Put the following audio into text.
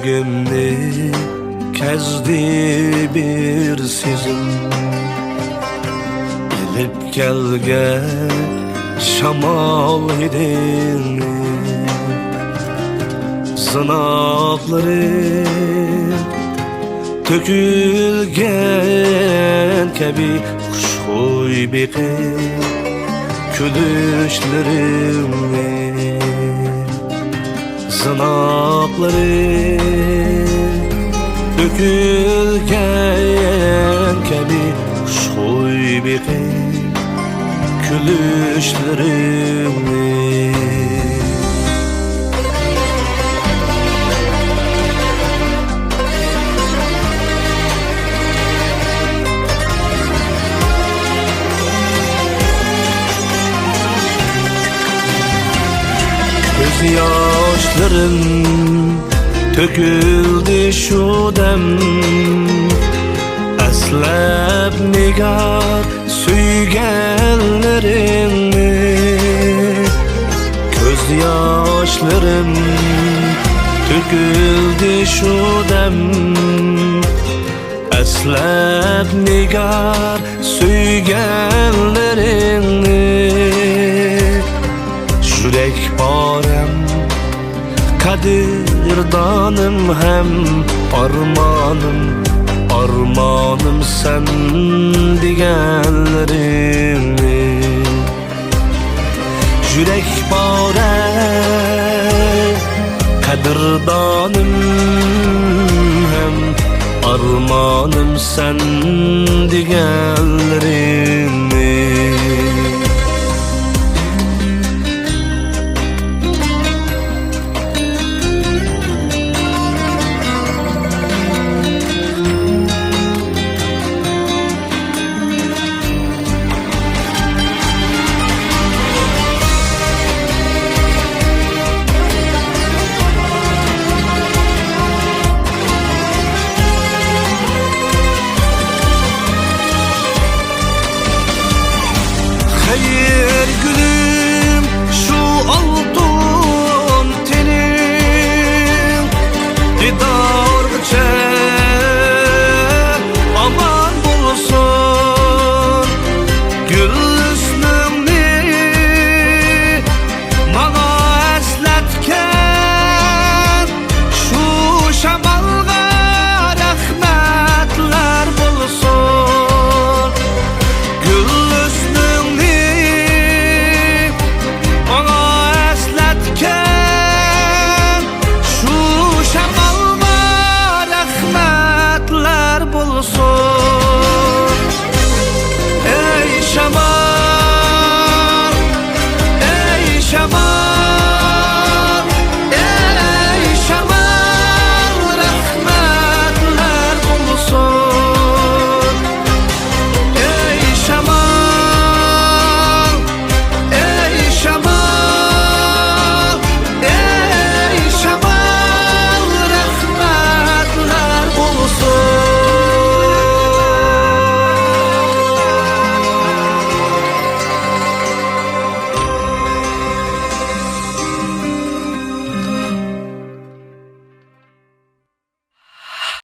Yüragimni kezdi bir sezim, gelip gelgen şamal edin. Zınapları tökülgen kebi kuşkoy bekip külüşlerimni. Zınapları dökülgen kebi kuşkoy bekip külüşlerimni. Gözyaşlarım töküldü şu dem, eslep nigar suygenlerini. Gözyaşlarım töküldü şu dem, eslep nigar suygenlerini. Yürek barem, kadirdanım hem armanım, armanım sen digenlerini. Yürek barem, kadirdanım hem armanım sen digenlerini.